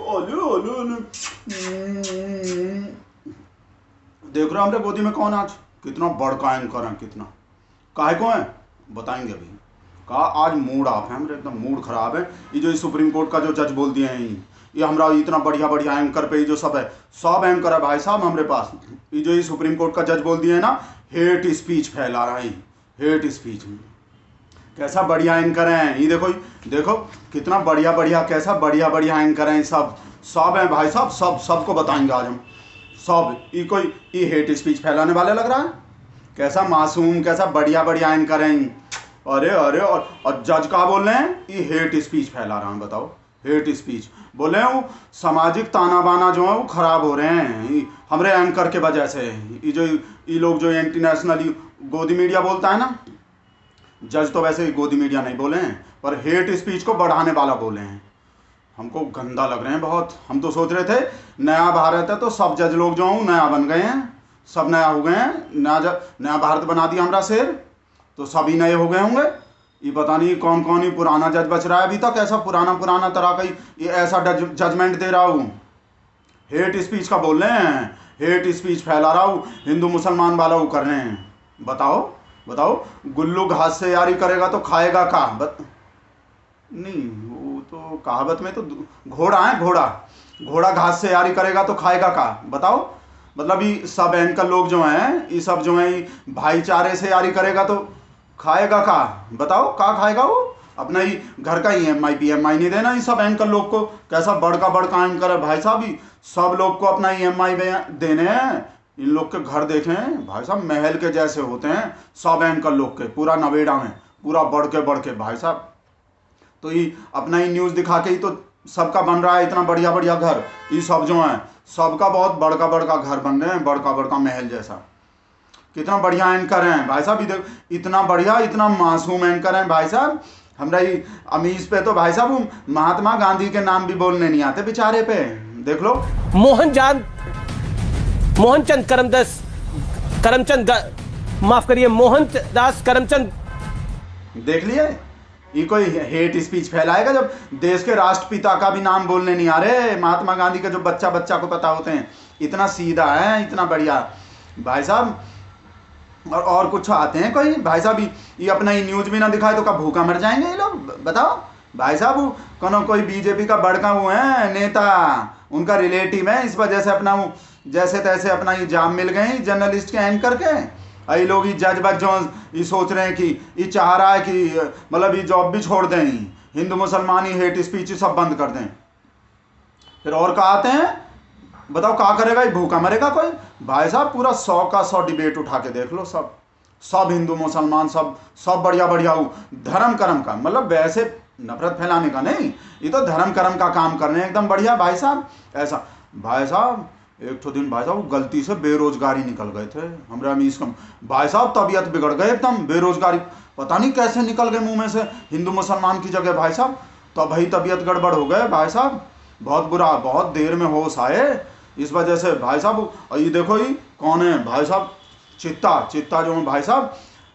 ओले ओले ओले। देख रहे हो हमरे गोदी में कौन आज? कितना बड़का एंकर है, कितना काहे को है बताएंगे अभी। कहा आज मूड ऑफ है हमरे, एकदम मूड खराब है। ये जो सुप्रीम कोर्ट का जो जज बोल दिए हैं, ये हमारा इतना बढ़िया बढ़िया एंकर पे जो सब है, सब एंकर है भाई साहब हमारे पास। ये जो ये सुप्रीम कोर्ट का जज बोल दिए है ना, हेट स्पीच फैला रहा है, हेट स्पीच। कैसा बढ़िया एंकर है ये, देखो देखो कितना बढ़िया बढ़िया, कैसा बढ़िया बढ़िया एंकर हैं सब, सब हैं भाई साहब, सब सबको बताएंगे आज हम सब। ये कोई ये हेट स्पीच फैलाने वाले लग रहा है? कैसा मासूम, कैसा बढ़िया बढ़िया एंकर हैं। अरे अरे, और जज का बोल रहे हैं ये हेट स्पीच फैला रहा है। बताओ, हेट स्पीच बोले हैं, वो सामाजिक ताना बाना जो है वो खराब हो रहे हैं हमारे एंकर के वजह से। ये जो ये लोग जो इंटरनेशनल गोदी मीडिया बोलता है ना, जज तो वैसे गोदी मीडिया नहीं बोले हैं, पर हेट स्पीच को बढ़ाने वाला बोले हैं। हमको गंदा लग रहे हैं बहुत। हम तो सोच रहे थे नया भारत है तो सब जज लोग जो हूँ नया बन गए हैं, सब नया हो गए हैं, नया भारत बना दिया हमारा शेर, तो सभी नए हो गए होंगे। ये पता नहीं कौन कौन ही पुराना जज बच रहा है अभी तक, ऐसा पुराना तरह का ये ऐसा जजमेंट दे रहा हूँ। हेट स्पीच का बोल रहे हैं, हेट स्पीच फैला रहा हूँ, हिंदू मुसलमान वाला वो कर रहे हैं। बताओ बताओ, गुल्लू घास से यारी करेगा तो खाएगा का? नहीं, वो तो कहावत में तो घोड़ा है, घोड़ा घास से यारी करेगा तो खाएगा का? बताओ, मतलब ये सब एंकर लोग जो हैं, ये सब जो हैं भाईचारे से यारी करेगा तो खाएगा का? बताओ का खाएगा वो? अपना ही घर का EMI PMI नहीं देना ये सब एंकर लोग को। कैसा बड़का एंकर है भाई साहब, सब लोग को अपना EMI देने हैं। इन लोग के घर देखें भाई साहब, महल के जैसे होते हैं सब एंकर लोग के, पूरा नवेड़ा में पूरा बढ़ के भाई साहब। तो ये अपना ही न्यूज़ दिखा के ही तो सबका बन रहा है इतना बढ़िया बढ़िया घर। ये सब जो है सबका बहुत बड़का घर बन रहे हैं, बड़का महल जैसा। कितना बढ़िया एंकर हैं भाई साहब, इतना बढ़िया, इतना मासूम एंकर हैं भाई साहब। हमरा ये अमीज पे तो भाई साहब महात्मा गांधी के नाम भी बोलने नहीं आते बेचारे पे। देख लो, मोहनचंद करमचंद, देख लिए, ये कोई हेट स्पीच फैलाएगा जब देश के राष्ट्रपिता का भी नाम बोलने नहीं आ रहे। महात्मा गांधी के जो बच्चा को पता होते हैं, इतना सीधा है, इतना बढ़िया भाई साहब। और कुछ आते हैं कोई भाई साहब, ये अपना ही न्यूज भी ना दिखाए तो कब भूखा मर जाएंगे ये लोग? बताओ भाई साहब, कोई बीजेपी का बड़का हुआ है नेता, उनका रिलेटिव है, इस वजह से अपना जैसे तैसे अपना ये जाम मिल गए जर्नलिस्ट के एंकर के। ये लोग ये जज बज जो ये सोच रहे हैं कि ये चाह रहा है कि मतलब ये जॉब भी छोड़ दें, हिंदू मुसलमान ही हेट स्पीच सब बंद कर दें। फिर और कहा आते हैं, बताओ क्या करेगा ये? भूखा मरेगा कोई? भाई साहब पूरा 100 का 100 डिबेट उठा के देख लो, सब हिंदू मुसलमान सब बढ़िया हो धर्म कर्म का, मतलब वैसे नफरत फैलाने का नहीं, ये तो धर्म कर्म का काम कर रहे हैं एकदम बढ़िया भाई साहब। ऐसा भाई साहब एक तो दिन भाई साहब गलती से बेरोजगारी निकल गए थे हमारे अमीश कम भाई साहब, तबीयत बिगड़ गए एकदम। बेरोजगारी पता नहीं कैसे निकल गए मुंह में से हिंदू मुसलमान की जगह भाई साहब, तो भाई तबीयत गड़बड़ हो गए भाई साहब, बहुत बुरा, बहुत देर में होश आए इस वजह से भाई साहब। और ये देखो ये कौन है भाई साहब, चित्ता जो है भाई साहब,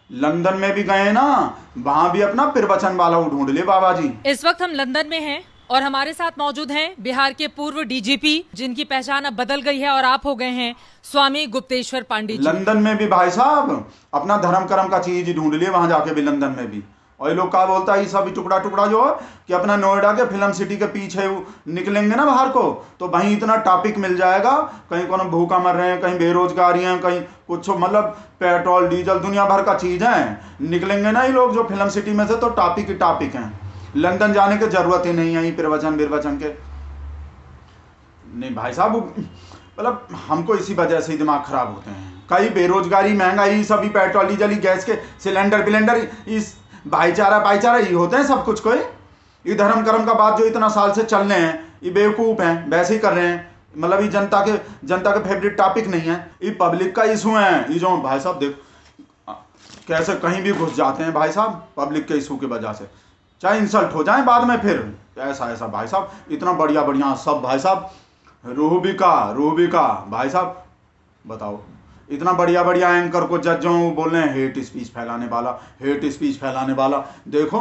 लंदन में भी गए ना, वहां भी अपना प्रवचन वाला ढूंढ लिए बाबा जी। इस वक्त हम लंदन में हैं और हमारे साथ मौजूद हैं बिहार के पूर्व DGP, जिनकी पहचान अब बदल गई है और आप हो गए हैं स्वामी गुप्तेश्वर पांडे जी। लंदन में भी भाई साहब अपना धर्म कर्म का चीज ढूंढ लिए वहां जाके भी, लंदन में भी। और ये लोग क्या बोलता है, ये सभी टुकड़ा जो है कि अपना नोएडा के फिल्म सिटी के पीछे निकलेंगे ना बाहर को, तो वहीं इतना टॉपिक मिल जाएगा, कहीं कोनो भूखा मर रहे हैं, कहीं बेरोजगारी है, कहीं कुछ, मतलब पेट्रोल डीजल दुनिया भर का चीज है। निकलेंगे ना ये लोग जो फिल्म सिटी में से, तो टॉपिक ही टॉपिक है। लंदन जाने की जरूरत ही नहीं है प्रवचन के। नहीं भाई साहब, मतलब हमको इसी वजह से दिमाग खराब होते हैं। कई बेरोजगारी, महंगाई, सभी पेट्रोल डीजल, गैस के सिलेंडर इस भाईचारा ये होते हैं सब कुछ। कोई ये धर्म कर्म का बात जो इतना साल से चल रहे हैं, ये बेवकूफ़ हैं, वैसे ही कर रहे हैं। मतलब ये जनता के फेवरेट टॉपिक नहीं है, ये पब्लिक का इशू है। ये जो भाई साहब देख कैसे कहीं भी घुस जाते हैं भाई साहब पब्लिक के इशू की वजह से, चाहे इंसल्ट हो जाए बाद में फिर ऐसा भाई साहब। इतना बढ़िया सब भाई साहब, रूह का भाई साहब, बताओ इतना बढ़िया एंकर को जज जो बोल रहे हैं हेट स्पीच फैलाने वाला। देखो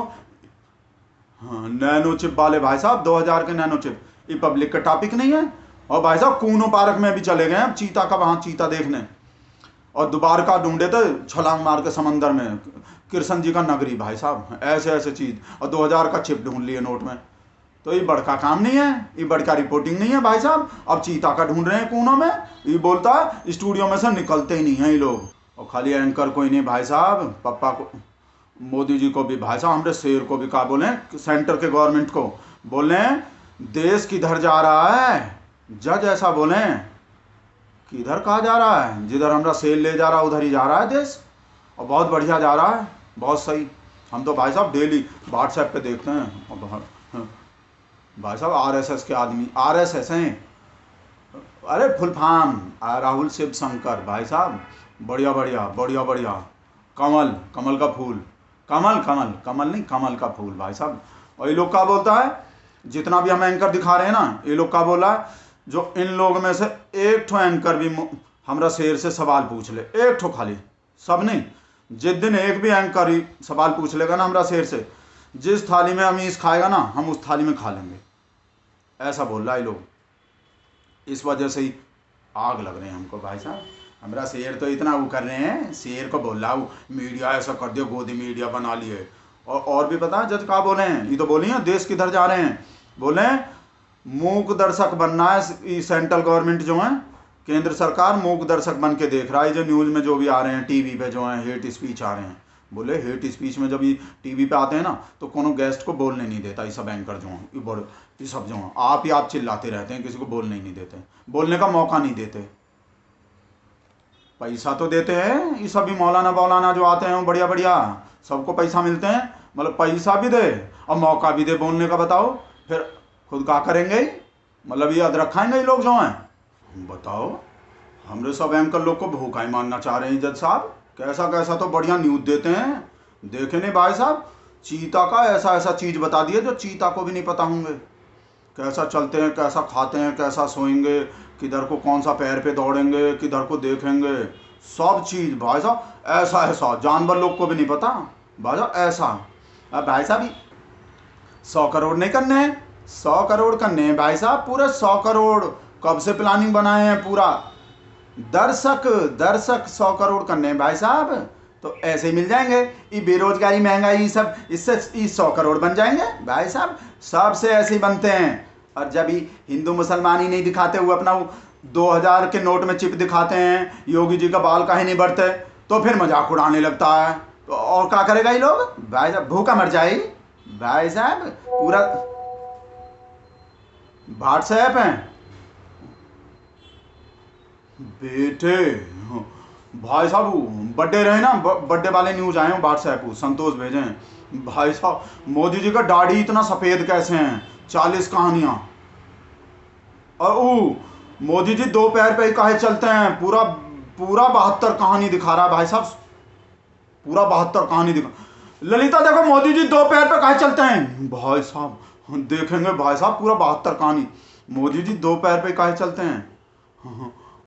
हाँ, नैनो चिप वाले भाई साहब, 2000 के नैनो चिप, ये पब्लिक का टॉपिक नहीं है। और भाई साहब कूनो पार्क में भी चले गए हम चीता का, वहाँ चीता देखने, और द्वारका ढूंढे थे छलांग मार के समंदर में, कृष्ण जी का नगरी भाई साहब, ऐसे ऐसे चीज, और 2000 का चिप ढूंढ लिए नोट में। तो ये बड़का काम नहीं है, ये बड़का रिपोर्टिंग नहीं है भाई साहब। अब चीता का ढूंढ रहे हैं कोनों में, ये बोलता है स्टूडियो में से निकलते ही नहीं है ये लोग। और खाली एंकर कोई नहीं भाई साहब, पप्पा को, मोदी जी को भी भाई साहब, हमारे शेर को भी कहा बोले, सेंटर के गवर्नमेंट को बोले देश किधर जा रहा है, जज ऐसा बोले किधर कहा जा रहा है, जिधर हमारा शेर ले जा रहा है उधर ही जा रहा है देश, और बहुत बढ़िया जा रहा है, बहुत सही। हम तो भाई साहब डेली व्हाट्सएप पे देखते हैं, और भाई साहब आरएसएस के आदमी, आरएसएस हैं, अरे फुल फॉर्म राहुल शिव शंकर भाई साहब, बढ़िया बढ़िया बढ़िया बढ़िया, कमल, कमल का फूल, कमल कमल कमल नहीं, कमल का फूल भाई साहब। और ये लोग क्या बोलता है, जितना भी हम एंकर दिखा रहे हैं ना, ये लोग क्या बोला है, जो इन लोग में से एक ठो एंकर भी हमरा शेर से सवाल पूछ ले, एक ठो खाली, सब नहीं, जिस दिन एक भी एंकर ही सवाल पूछ लेगा ना हमरा शेर से, जिस थाली में अमीश खाएगा ना हम उस थाली में खा लेंगे, ऐसा बोल रहा है लोग। इस वजह से ही आग लग रहे हैं हमको भाई साहब। हमारा शेर तो इतना वो कर रहे हैं, शेर को बोल रहा हूँ मीडिया ऐसा कर दिया, गोदी मीडिया बना लिए। और भी पता है जज क्या बोले हैं, ये तो बोली हैं देश किधर जा रहे हैं, बोले मूक दर्शक बनना है, सेंट्रल गवर्नमेंट जो है, केंद्र सरकार मूक दर्शक बन के देख रहा है, जो न्यूज़ में जो भी आ रहे हैं, टीवी पे जो है हेट स्पीच आ रहे हैं। बोले हेट स्पीच में जब ये टीवी पे आते हैं ना तो कोनो गेस्ट को बोलने नहीं देता, ये सब एंकर जो हैं, ये सब जो हैं, आप ही आप चिल्लाते रहते हैं, किसी को बोलने ही नहीं देते, बोलने का मौका नहीं देते। पैसा तो देते हैं, ये सभी मौलाना बौलाना जो आते हैं बढ़िया बढ़िया, सबको पैसा मिलते हैं, मतलब पैसा भी दे और मौका भी दे बोलने का, बताओ फिर खुद क्या करेंगे, मतलब ये अदरक खाएंगे ये लोग जो हैं। बताओ हमरे सब एंकर लोग को भूखा ही मानना चाह रहे हैं जज साहब, कैसा कैसा तो बढ़िया न्यूज़ देते हैं, देखे नहीं भाई साहब, चीता का ऐसा ऐसा चीज़ बता दिए जो चीता को भी नहीं पता होंगे, कैसा चलते हैं, कैसा खाते हैं, कैसा सोएंगे, किधर को कौन सा पैर पे दौड़ेंगे, किधर को देखेंगे, सब चीज़ भाई साहब ऐसा ऐसा जानवर लोग को भी नहीं पता भाई साहब ऐसा। अब भाई साहब 100 करोड़ नहीं करने हैं, 100 करोड़ करने हैं भाई साहब, पूरे 100 करोड़ कब से प्लानिंग बनाए हैं पूरा, दर्शक 100 करोड़ करने हैं भाई साहब, तो ऐसे ही मिल जाएंगे, ये बेरोजगारी महंगाई सब इससे 100 करोड़ बन जाएंगे भाई साहब, सबसे ऐसे ही बनते हैं। और जब ही हिंदू मुसलमान ही नहीं दिखाते हुए अपना 2000 के नोट में चिप दिखाते हैं, योगी जी का बाल काहे नहीं बढ़ते, तो फिर मजाक उड़ाने लगता है, तो और क्या करेगा ये लोग भाई साहब, भूखा मर जाए भाई साहब। पूरा व्हाट्सएप है बेटे भाई साहब, बर्थडे रहे ना, बर्थडे वाले न्यूज आए हैं व्हाट्सएप, संतोष भेजे हैं भाई साहब, मोदी जी का दाढ़ी इतना सफेद कैसे हैं, 40 कहानियां, और मोदी जी 2 पैर पे ही काहे चलते हैं, पूरा 72 कहानी दिखा रहा है भाई साहब, पूरा 72 कहानी दिखा। ललिता देखो मोदी जी 2 पैर पे काहे चलते हैं भाई साहब, देखेंगे भाई साहब पूरा 72 कहानी, मोदी जी 2 पैर पे काहे चलते हैं।